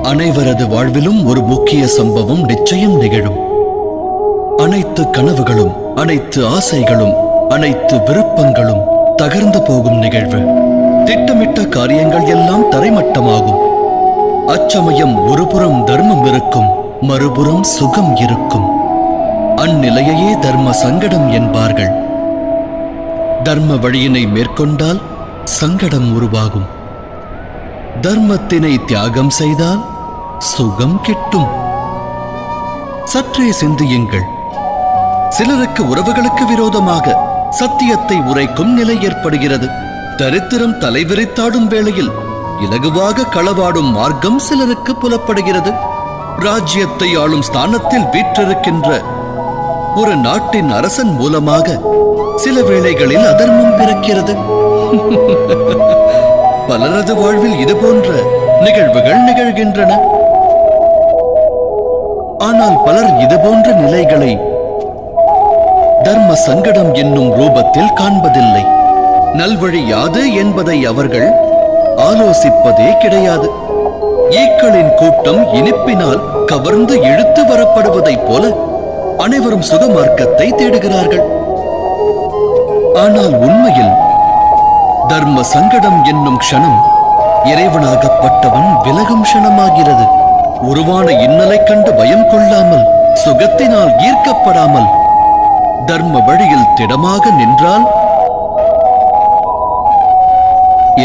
அனைவரது வாழ்விலும் ஒரு முக்கிய சம்பவம் நிச்சயம் நிகழும். அனைத்து கனவுகளும், அனைத்து ஆசைகளும், அனைத்து விருப்பங்களும் தகர்ந்து போகும் நிகழ்வு. திட்டமிட்ட காரியங்கள் எல்லாம் தரைமட்டமாகும். அச்சமயம் ஒருபுறம் தர்மம் இருக்கும், மறுபுறம் சுகம் இருக்கும். அந்நிலையையே தர்ம சங்கடம் என்பார்கள். தர்ம வழியினை மேற்கொண்டால் சங்கடம் உருவாகும். தர்மத்தினை தியாகம் செய்தால் சுகம் கிட்டும். சற்றே சிந்தியுங்கள். சிலருக்கு உறவுகளுக்கு விரோதமாக சத்தியத்தை உரைக்கும் நிலை ஏற்படுகிறது. தரித்திரம் தலைவிரித்தாடும் வேளையில் இலகுவாக களவாடும் மார்க்கம் சிலருக்கு புலப்படுகிறது. ராஜ்யத்தை ஆளும் ஸ்தானத்தில் வீற்றிருக்கின்ற ஒரு நாட்டின் அரசன் மூலமாக சில வேளைகளில் அதர்மம் பிறக்கிறது. பலரது வாழ்வில் இது போன்ற நிகழ்வுகள் நிகழ்கின்றன. ஆனால் பலர் இது போன்ற நிலைகளை தர்ம சங்கடம் என்னும் ரூபத்தில் காண்பதில்லை. நல்வழி யாது என்பதை அவர்கள் ஆலோசிப்பதே கிடையாது. ஈக்களின் கூட்டம் இனிப்பினால் கவர்ந்து இழுத்து வரப்படுவதைப் போல அனைவரும் சுகமார்க்கத்தை தேடுகிறார்கள். ஆனால் உண்மையில் தர்ம சங்கடம் என்னும் க்ஷணம் இறைவனாகப்பட்டவன் விலகும் க்ஷணமாகிறது. உருவான இன்னலை கண்டு பயம் கொள்ளாமல், சுகத்தினால் ஈர்க்கப்படாமல் தர்ம வழியில் திடமாக நின்றால்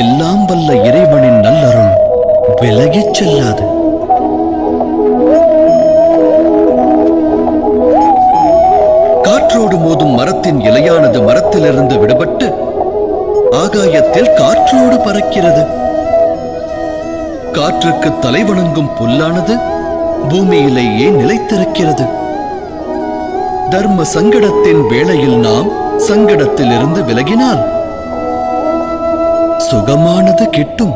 எல்லாம் வல்ல இறைவனின் நல்லருள் விலகிச் செல்லாது. காற்றோடு மோதும் மரத்தின் இலையானது மரத்திலிருந்து விடுபட்டு ஆகாயத்தில் காற்றோடு பறக்கிறது. காற்றுக்கு தலைவணங்கும் புல்லானது பூமியிலேயே நிலைத்திருக்கிறது. தர்ம சங்கடத்தின் வேளையில் நாம் சங்கடத்திலிருந்து விலகினால் சுகமானது கிட்டும்,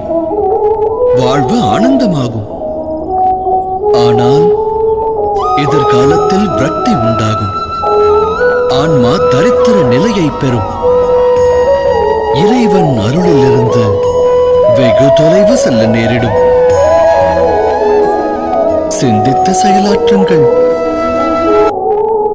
வாழ்வு ஆனந்தமாகும். ஆனால் எதிர்காலத்தில் விரக்தி உண்டாகும். ஆன்மா தரித்திர நிலையை பெறும். இறைவன் அருளிலிருந்து வெகு தொலைவு செல்ல நேரிடும். சிந்தித்து செயலாற்றுங்கள்.